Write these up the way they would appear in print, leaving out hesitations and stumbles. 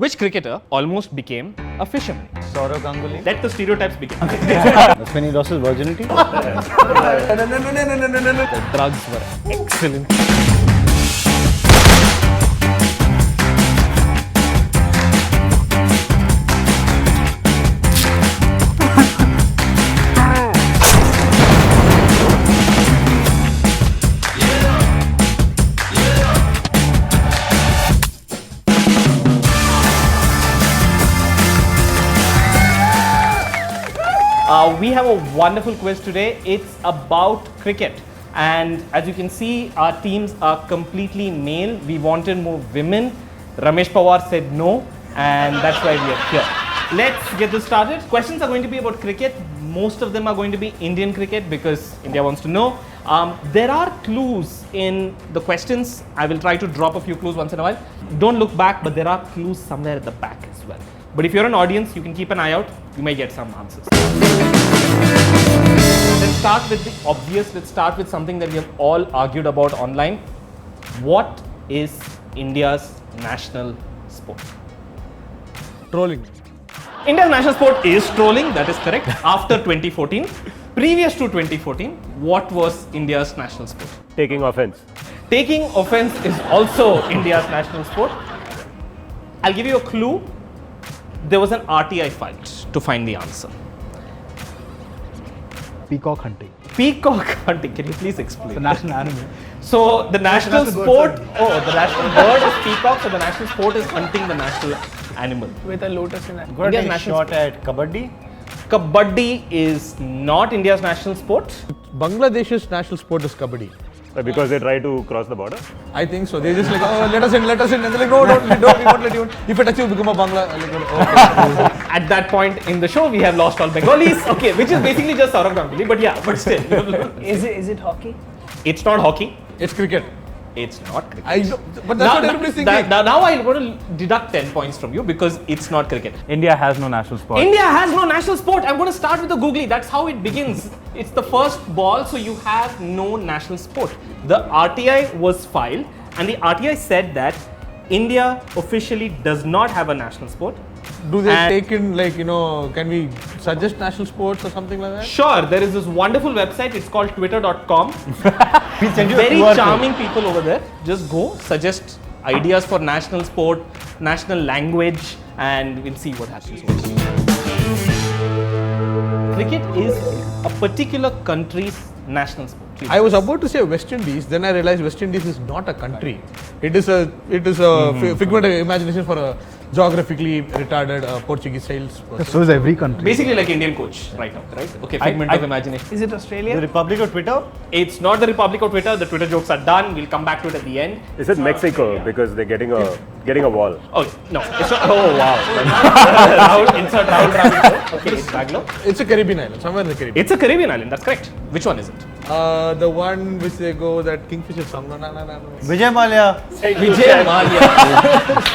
Which cricketer almost became a fisherman? Saurav Ganguly. Let the stereotypes begin. That's when he lost his virginity. The drugs were excellent. We have a wonderful quiz today. It's about cricket. And as you can see, our teams are completely male. We wanted more women. Ramesh Pawar said no, and that's why we are here. Let's get this started. Questions are going to be about cricket. Most of them are going to be Indian cricket because India wants to know. There are clues in the questions. I will try to drop a few clues once in a while. Don't look back, but there are clues somewhere at the back as well. But if you're an audience, you can keep an eye out. You may get some answers. Let's start with the obvious. Let's start with something that we have all argued about online. What is India's national sport? Trolling. India's national sport is trolling. That is correct. After 2014. Previous to 2014, what was India's national sport? Taking offense. Taking offense is also India's national sport. I'll give you a clue. There was an RTI fight to find the answer. Peacock hunting. Peacock hunting. Can you please explain? The national animal. So the national sport. Oh, the national bird is peacock. So the national sport is hunting the national animal. With a lotus in it. Got India's a national shot at Kabaddi. Kabaddi is not India's national sport. Bangladesh's national sport is kabaddi. Because they try to cross the border. I think so. They just like, oh, let us in. And they're like, no, we won't let you in. If it touches you, become a Bangla. Like, okay. At that point in the show, we have lost all Bengalis. Okay, which is basically just Saurav Ganguly. But yeah, but still. Is it hockey? It's not hockey. It's cricket. It's not cricket. I know, but that's what everybody's thinking. Now I'm going to deduct 10 points from you because it's not cricket. India has no national sport. India has no national sport. I'm going to start with the googly. That's how it begins. It's the first ball, so you have no national sport. The RTI was filed, and the RTI said that India officially does not have a national sport. Do they And- take in, like, can we suggest national sports or something like that? Sure, there is this wonderful website. It's called twitter.com. We'll send you a Very QR code. charming people over there. Just go, suggest ideas for national sport, national language, and we'll see what happens. Cricket is a particular country's national sport. I was about to say West Indies, then I realized West Indies is not a country. It is a figment of imagination for a geographically retarded Portuguese salesperson. So is every country. Basically like Indian coach right now, right? Okay, figment of imagination. Is it The Australia? Republic of Twitter? It's not the Republic of Twitter. The Twitter jokes are done. We'll come back to it at the end. Is it Mexico? Because they're getting a wall. Oh, no. It's not. Oh, wow. Rahul, insert Rahul Dravid. Okay, it's Bangalore. It's a Caribbean island, somewhere in the Caribbean. It's a Caribbean island. That's correct. Which one is it? The one which they go that Kingfisher song. No. Vijay Mallya. Vijay Mallya.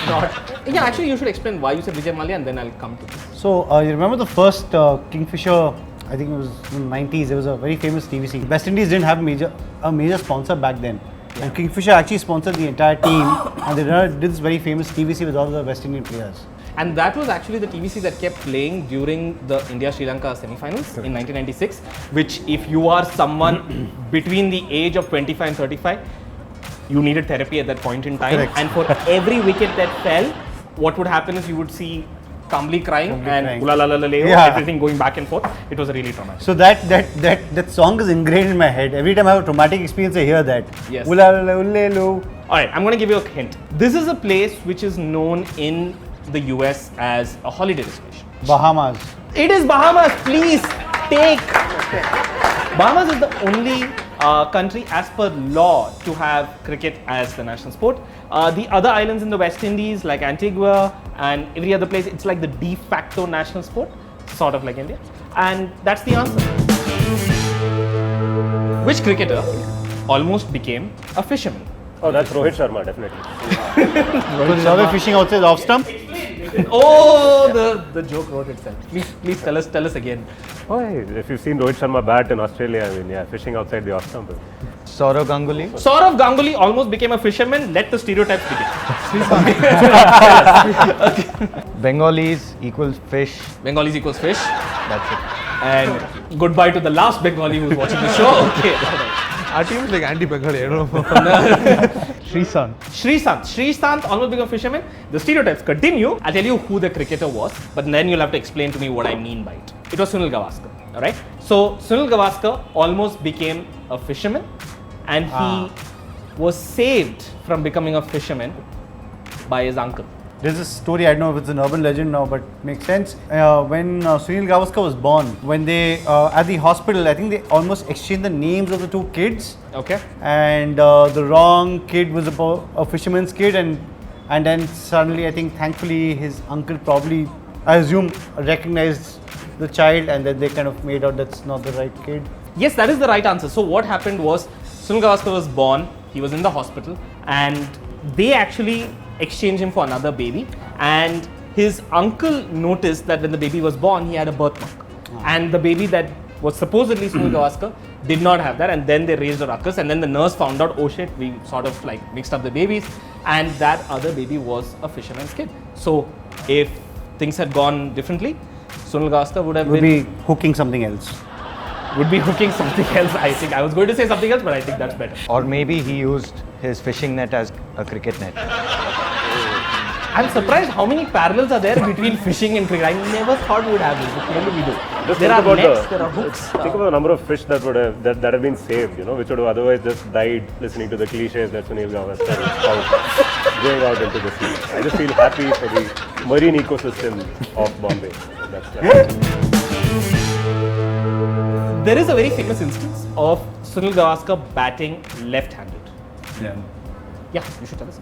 Not. Yeah, actually, you should explain why you said Vijay Mallya, and then I'll come to this. So you remember the first Kingfisher? I think it was in the 90s. It was a very famous TVC. West Indies didn't have a major sponsor back then. And Kingfisher actually sponsored the entire team, and they did this very famous TVC with all the West Indian players. And that was actually the TVC that kept playing during the India-Sri Lanka semi-finals in 1996, which if you are someone between the age of 25 and 35, you needed therapy at that point in time. Correct. And for every wicket that fell, what would happen is you would see Kambli crying and crying. Ula-la-la-la-leo, Yeah. everything going back and forth. It was really traumatic. So that song is ingrained in my head. Every time I have a traumatic experience, I hear that. Yes. Ulalo. Alright, I'm going to give you a hint. This is a place which is known in the US as a holiday destination. Bahamas. It is Bahamas. Please take. Bahamas is the only country as per law to have cricket as the national sport. The other islands in the West Indies like Antigua and every other place, it's like the de facto national sport, sort of like India. And that's the answer. Which cricketer almost became a fisherman? Oh, that's Rohit Sharma, definitely. Because he's always fishing outside the off stump. Oh, the joke wrote itself. Please tell us again. Oh, hey, if you've seen Rohit Sharma bat in Australia, I mean, yeah, fishing outside the off stump. Saurav Ganguly. Saurav Ganguly almost became a fisherman. Let the stereotypes begin. Bengalis equals fish. Bengalis equals fish. That's it. And goodbye to the last Bengali who's watching the show. Okay. Our team is like anti-Bengali. I don't know. Shrishant almost became a fisherman. The stereotypes continue. I'll tell you who the cricketer was, but then you'll have to explain to me what I mean by it. It was Sunil Gavaskar. Alright? So Sunil Gavaskar almost became a fisherman, and he was saved from becoming a fisherman by his uncle. There's a story, I don't know if it's an urban legend now, but makes sense. When Sunil Gavaskar was born, when they, at the hospital, I think they almost exchanged the names of the two kids. Okay. And the wrong kid was a fisherman's kid, and then suddenly, I think, thankfully, his uncle probably, I assume, recognized the child, and then they kind of made out that's not the right kid. Yes, that is the right answer. So what happened was Sunil Gavaskar was born, he was in the hospital, and they actually exchanged him for another baby, and his uncle noticed that when the baby was born, he had a birthmark. And the baby that was supposedly Sunil Gavaskar did not have that, and then they raised a ruckus, and then the nurse found out, oh shit, we sort of like mixed up the babies, and that other baby was a fisherman's kid. So if things had gone differently, Sunil Gavaskar would have Would be hooking something else. would be hooking something else. I think I was going to say something else, but I think that's better. Or maybe he used his fishing net as a cricket net. I'm surprised how many parallels are there between fishing and cricket. I never thought we would have this, but clearly we do. Just There think are about nets, there are hooks. Think about the number of fish that would have that have been saved, which would have otherwise just died listening to the cliches that Sunil Gavaskar is out, going out into the sea. I just feel happy for the marine ecosystem of Bombay. That's right. There is a very famous instance of Sunil Gavaskar batting left-handed. Yeah. Yeah, you should tell us.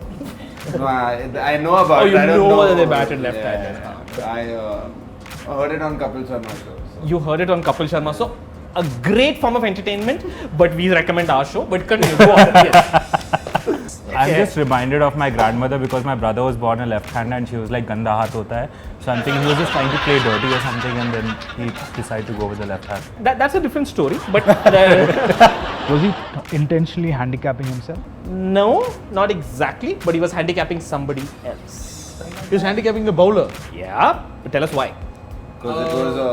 No, I know about Oh, it. you I don't know know that they batted left-handed. Yeah. I heard it on Kapil Sharma show. So. You heard it on Kapil Sharma. So, a great form of entertainment, but we recommend our show. But continue, go on. Yes. I'm just reminded of my grandmother because my brother was born a left-hander and she was like ganda haath hota hai. So I'm thinking he was just trying to play dirty or something and then he decided to go with the left hand. That's a different story. But Was he intentionally handicapping himself? no, not exactly. But he was handicapping somebody else. He's handicapping the bowler. Yeah. But tell us why. Because it was a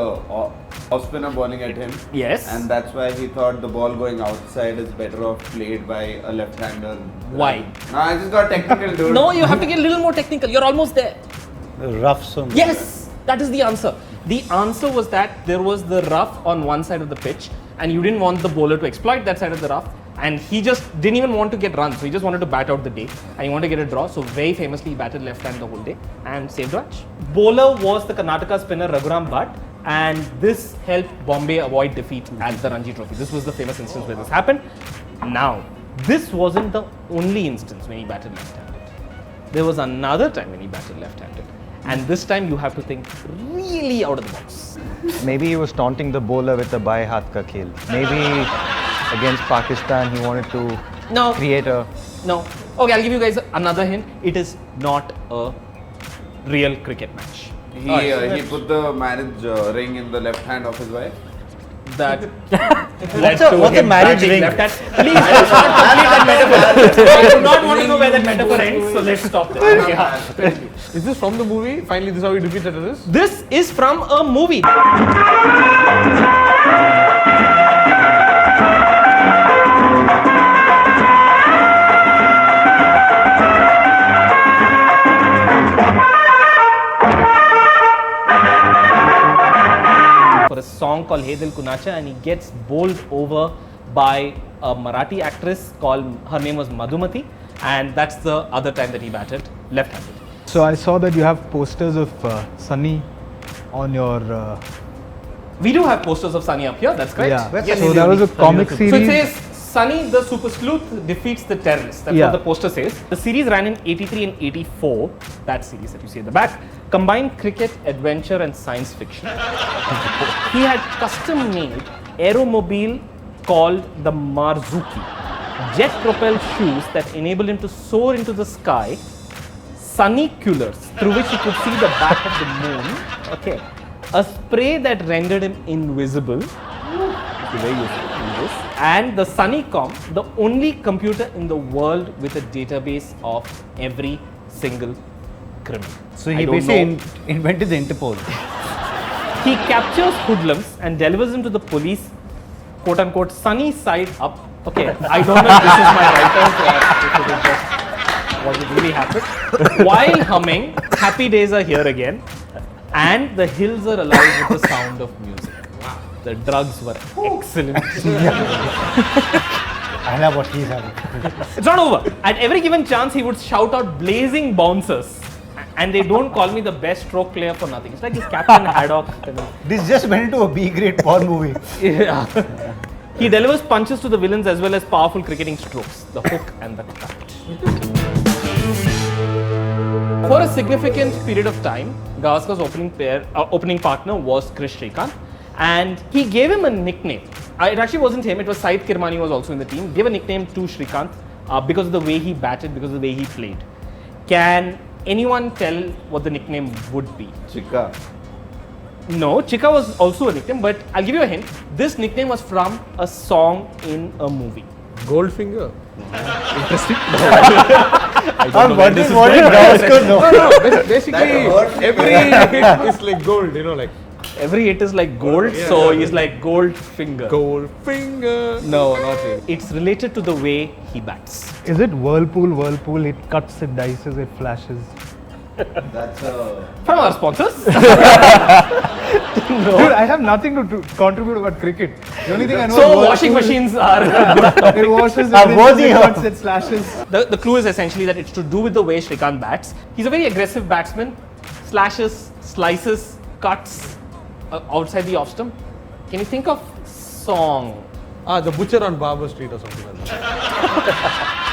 off spinner bowling at him. Yes. And that's why he thought the ball going outside is better off played by a left-hander. Why? No, I just got technical, dude. No, you have to get a little more technical. You're almost there. Rough some. Yes, that is the answer. The answer was that there was the rough on one side of the pitch, and you didn't want the bowler to exploit that side of the rough, and he just didn't even want to get runs, so he just wanted to bat out the day, and he wanted to get a draw. So very famously, he batted left hand the whole day and saved the match. Bowler was the Karnataka spinner Raghuram Bhatt, and this helped Bombay avoid defeat at the Ranji Trophy. This was the famous instance where this happened. Now, this wasn't the only instance when he batted left-handed. There was another time when he batted left-handed. And this time you have to think really out of the box. Maybe he was taunting the bowler with a bhai haath ka khel. Maybe against Pakistan he wanted to No, create a... no. Okay, I'll give you guys another hint. It is not a real cricket match. He put the marriage ring in the left hand of his wife. That what's a marriage ring? Left hand. Please let's not complete that metaphor. I do not want to know where that metaphor ends, so let's stop there. Okay. Is this from the movie? Finally, this is how he defeated terrorists? This is from a movie. For a song called Hey Dil Kunacha, and he gets bowled over by a Marathi actress called, her name was Madhumati, and that's the other time that he batted left-handed. So I saw that you have posters of Sunny on your. We do have posters of Sunny up here, that's correct. Yeah. Yes. So there was a comic series. So it says Sunny the Super Sleuth defeats the terrorists. That's Yeah. what the poster says. The series ran in 83 and 84. That series that you see at the back combined cricket, adventure, and science fiction. He had custom made aeromobile called the Marzuki, jet propelled shoes that enabled him to soar into the sky, sunniculars through which he could see the back of the moon. Okay. A spray that rendered him invisible. Very useful. in this. And the Sunnycom, the only computer in the world with a database of every single criminal. So I he don't basically know. invented the Interpol. He captures hoodlums and delivers them to the police, quote unquote, sunny side up. Okay, I don't know if this is my writers or if it is just what would really happen. While humming, Happy Days Are Here Again, and the hills are alive with the sound of music. Wow. The drugs were excellent. I love what he's having. It's not over. At every given chance, he would shout out blazing bouncers. And they don't call me the best stroke player for nothing. It's like this Captain Haddock. This just went into a B-grade porn movie. Yeah. He delivers punches to the villains as well as powerful cricketing strokes, the hook and the cut. For a significant period of time, Gavaskar's opening partner was Chris Srikanth, and he gave him a nickname. It actually wasn't him, it was Saeed Kirmani who was also in the team. Gave a nickname to Srikanth because of the way he batted, because of the way he played. Can anyone tell what the nickname would be? Chika. No, Chika was also a nickname, but I'll give you a hint. This nickname was from a song in a movie. Goldfinger. Interesting. I'm wondering what did Gavaskar know? No, basically every hit is like gold, you know, like Every hit is like gold, so he's like Goldfinger. Goldfinger. No, not really. It's related to the way he bats. Is it Whirlpool? It cuts, it dices, it flashes. That's a. From our sponsors. Dude, I have nothing to contribute about cricket. The only thing I know is So Whirlpool. washing machines are It washes, worthy it of- cuts, it slashes. the clue is essentially that it's to do with the way Srikanth bats. He's a very aggressive batsman. Slashes, slices, cuts outside the off stump. Can you think of song? The butcher on Barber Street or something like that.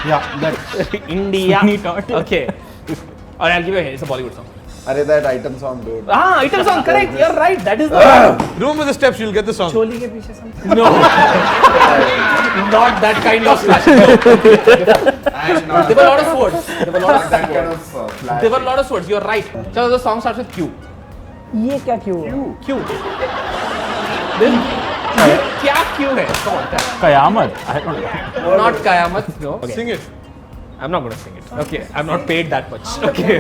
Yeah, that's India. Okay. Or I'll give you a hint. It's a Bollywood song. Are that item song, dude? Ah, item song. Correct. You're right. That is the one. Remember the steps, you'll get the song. चोली के पीछे something. No. Not that kind of slash. There were a lot of swords. There were a lot of That kind swords. of flash. There were a lot of swords. You're right. So the song starts with Q. ये क्या क्यों है? Q. Then क्या क्यों है? Come on, tell. Kayamat. I don't know. Not Kayamat. No. Okay. Sing it. I'm not going to sing it. Okay. I'm not paid that much. Okay.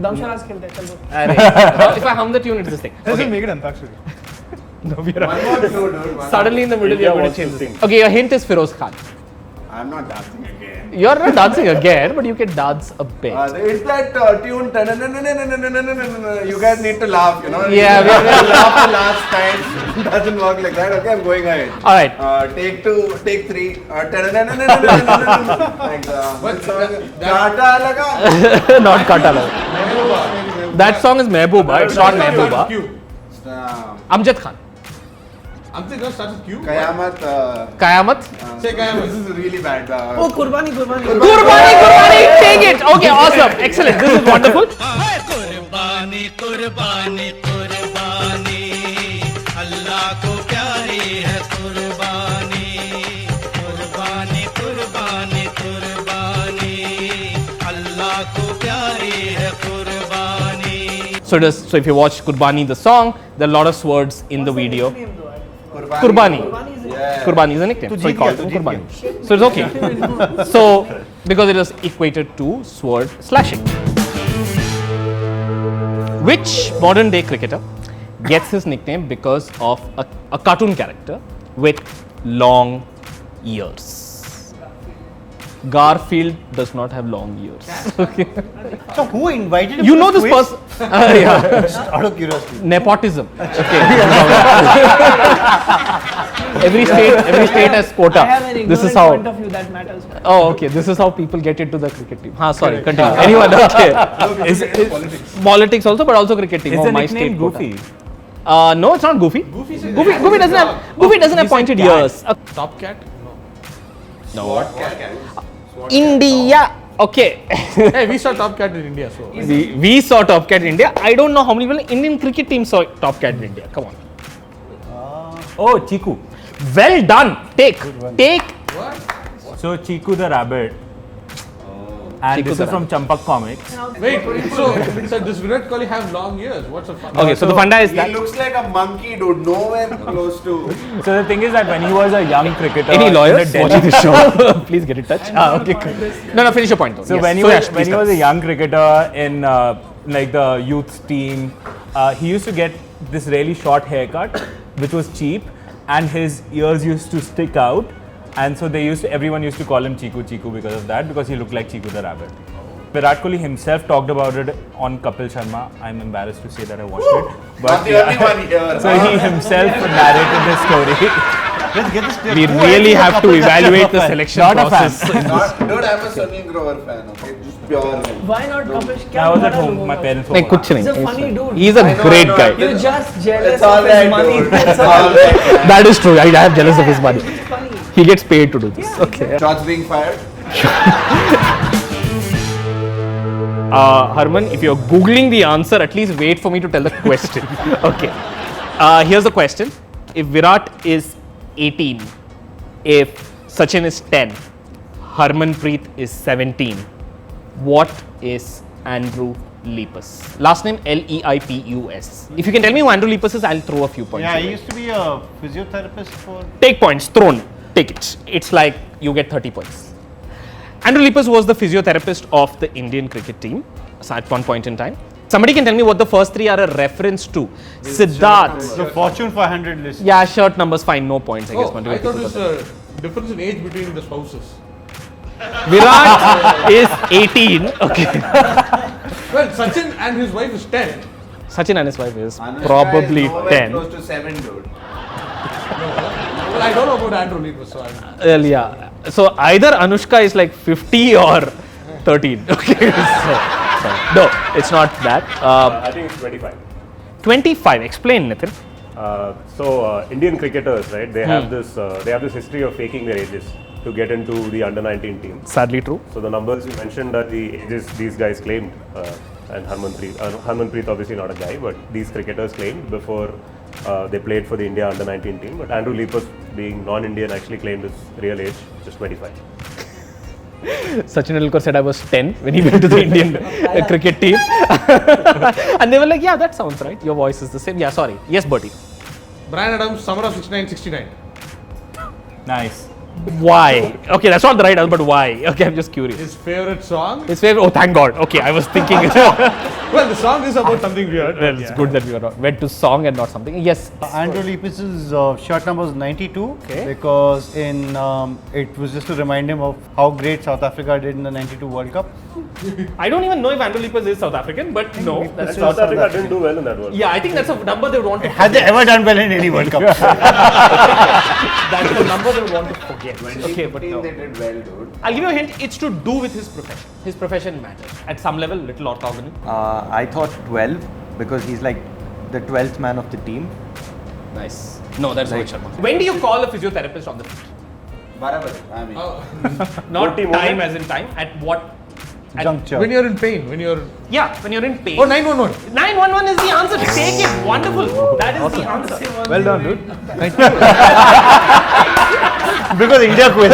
Dumb charades खेलते हैं चलो. Arey. If I hum the tune, it's this thing. Let's Okay. make it Antakshari. No, we're One more clue, dude. One Suddenly in the middle, you're going to change this. Okay, your hint is Feroz Khan. more. I'm not dancing again. You're not dancing again, but you can dance a bit. It's that tune. You guys need to laugh, you know. Yeah, we laugh the last time. Doesn't work like that. Okay, I'm going ahead. All right. Take 2, take 3. Thanks. Kata laga. Not Katala. That song is Mehbooba. It's not Mehbooba. Q. Amjad Khan. I'm thinking it starts with Q. Kayamat. Kayamat. Say Kayamat. This is really bad. ओ कुर्बानी कुर्बानी. Kurbani, take it. Okay, awesome. Excellent. This is wonderful. कुर्बानी कुर्बानी कुर्बानी अल्लाह को प्यारी है कुर्बानी कुर्बानी कुर्बानी कुर्बानी अल्लाह को प्यारी है कुर्बानी. So if you watch Kurbani, the song, there are a lot of swords in the video. Kurbani. Kurbani is a nickname. So he called him Kurbani. So it's okay. So, because it is equated to sword slashing. Which modern day cricketer gets his nickname because of a cartoon character with long ears? Garfield does not have long ears. Okay. so who invited him? You to know this quiz? person. Yeah. Just out of curiosity. Nepotism. Okay. every state has quota. I have an This is ignorant how. point of view that matters. Oh, okay. This is how people get into the cricket team. Sorry. Continue. Anyone? Okay. Politics also, but also cricket team. Is Oh, the my nickname state quota. Goofy? No, it's not Goofy. Goofy doesn't have pointed ears. Top cat? No. India. Okay. Hey, we saw Top Cat in India, so. we saw Top Cat in India. I don't know how many people Indian cricket team saw Top Cat in India. Come on. Oh, Chiku. Well done. Take. So Chiku the rabbit. And this is from Champak Comics. Wait, so does Virat Kohli have long ears? What's the fun? Okay, so the funda is He that. looks like a monkey, dude. Nowhere close to. So the thing is that when he was a young cricketer, Any in lawyers the Delhi- watching this show? Please get in touch. Okay, cool. No, finish your point though. So Yes. when he Yash, was please a young cricketer in like the youth team, he used to get this really short haircut, which was cheap, and his ears used to stick out, and so everyone used to call him Chiku Chiku because of that, because he looked like Chiku the rabbit. Virat Kohli himself talked about it on Kapil Sharma. I'm embarrassed to say that I watched it, Not the only one here. so he himself narrated the story. Let's get this clear. We Who really are you have to Kapil Sharma evaluate the fan? selection Not a fan. process. Dude, I'm a Sunil Grover fan, okay? Just pure. Why not Kapish? I was at home. My parents were Like, kuch He's a nahi. funny dude. He's a I know, great I know, guy. I know. You're just jealous It's all of his right, money. dude. That's It's all. all right. That is true. I am jealous of his money. It's funny. He gets paid to do this. Okay. Shots being fired. Harman, if you're Googling the answer, at least wait for me to tell the question. Okay. Here's the question. If Virat is 18, if Sachin is 10, Harmanpreet is 17, what is Andrew Lepus? Last name Leipus. If you can tell me who Andrew Lepus is, I'll throw a few points. Yeah, your he way. used to be a physiotherapist for. Take points, thrown. Take it. It's like you get 30 points. Andrew Lepus was the physiotherapist of the Indian cricket team at one point in time. Somebody can tell me what the first three are a reference to. Siddharth. The Fortune 500 list. Yeah, shirt numbers fine, no points, I guess. Oh, I thought it was a difference in age between the spouses. Virat is 18. Okay. Well, Sachin and his wife is 10. Sachin and his wife is Anushka probably is nowhere 10. close to 7, dude. Well, I don't know about Andrew Lepus, so I'm... Well, yeah. So either Anushka is like 50 or 13. Okay. So, no, it's not that. I think it's 25. 25. Explain, Nitin. Indian cricketers, right? They have this history of faking their ages to get into the under-19 team. Sadly true. So the numbers you mentioned are the ages these guys claimed, and Harmanpreet obviously not a guy, but these cricketers claimed before they played for the India under-19 team. But Andrew Lepus, being non-Indian, actually claimed his real age, which is 25. Sachin Tendulkar said I was 10 when he went to the Indian cricket team. And they were like, yeah, that sounds right. Your voice is the same. Yeah, sorry. Yes, Bertie. Brian Adams, summer of 69-69. Nice. Why? Okay, that's not the right answer, but why? Okay, I'm just curious. His favorite song? His favorite? Oh, thank God. Okay, I was thinking. Well, the song is about something weird. Well, it's good that we went to song and not something. Yes. Andrew Lepus's shirt number was 92 Okay. because it was just to remind him of how great South Africa did in the 92 World Cup. I don't even know if Andrew Lepus is South African, but no. And That's South not. Africa didn't do well in that World Cup. Yeah, I think that's a number they would want to Had they ever done well in any World Cup? That's the number they would want to forget. Okay, but 2015 no. they did well, dude. I'll give you a hint. It's to do with his profession. His profession matters. At some level, little orthogonal. I thought 12 because he's like the 12th man of the team. Nice. No, that's Rohit Sharma. When do you call a physiotherapist on the field? Barabar, I mean. Not What time moment? as in time. At what? At- Juncture. When you're in pain, when you're... Yeah, when you're in pain. Oh, 911. 911 is the answer. Take it. Wonderful. That is the answer. Well done, dude. Because India quiz.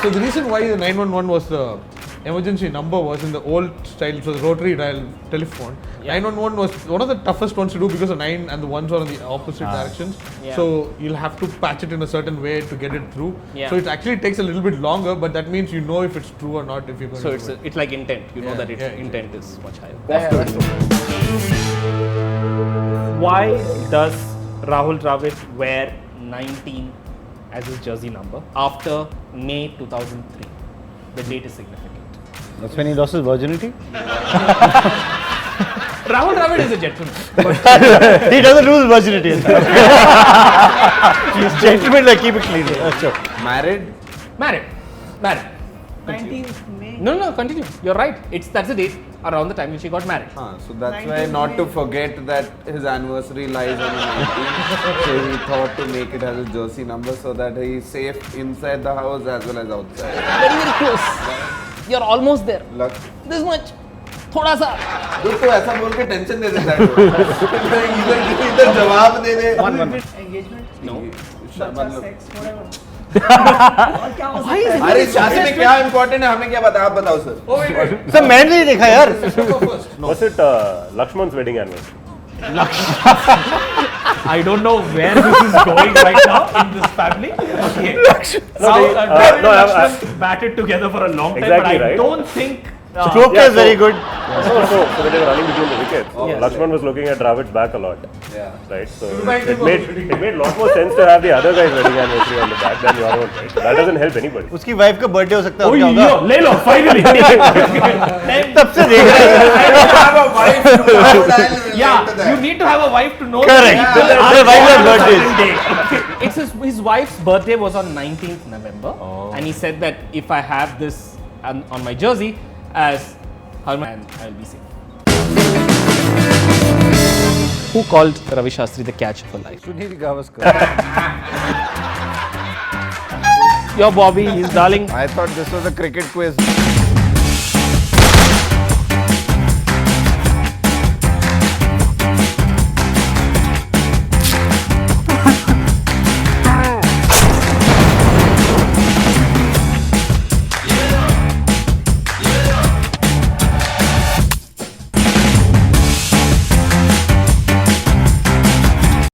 So the reason why the 911 was the emergency number was in the old style, it was rotary dial telephone. 911 was one of the toughest ones to do because the 9 and the 1s are in the opposite directions. Yeah. So you'll have to patch it in a certain way to get it through. Yeah. So it actually takes a little bit longer, but that means you know if it's true or not if you're going So to it's do it. it's like intent. You know Yeah, that its yeah, intent is much higher. Yeah. Why does Rahul Dravid wear 19 as his jersey number after May 2003? The date is significant. That's when he lost his virginity. Rahul Dravid is a gentleman. He doesn't lose his virginity. He's gentleman, like keep it clean. Sure. Married? Married. 19th May. No, continue. You're right. That's the date around the time when she got married. So that's why 19th not to May. forget that his anniversary lies on the 19th. So he thought to make it as a jersey number so that he's safe inside the house as well as outside. Very, very close. You're almost there. Luck. This much. थोड़ा सा. दुख तो ऐसा बोल के tension दे देता है इधर जवाब दे दे Engagement? No. Sex, whatever. अरे शादी में क्या इम्पोर्टेंट है हमें क्या पता, आप बताओ सर. सर मैंने नहीं देखा यार. Was it Lakshman's wedding anniversary? I don't know where this is going right now in this family. Okay. Dravid and Lakshman batted together for a long time, Exactly but I right. don't think. Stroke Yeah, is very good. So when they were running between the wickets, Yes. Lakshman was looking at Dravid's back a lot. Yeah. Right? So it made a lot more sense to have the other guy's wedding anniversary on the back than your own, right? That doesn't help anybody. उसकी wife का birthday हो सकता है. Oh, क्या होगा? yo, ले लो, finally. तब से देख रहे हैं. Yeah, you need to have a wife to know. Correct. that people Their are wives are on a birthdays. certain day. It's his wife's birthday was on 19th November, and he said that if I have this on my jersey as her man, I'll be safe. Who called Ravi Shastri the catch for life? Sunil Gavaskar. Your Bobby, he's darling. I thought this was a cricket quiz.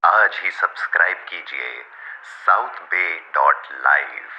आज ही subscribe कीजिए southbay.live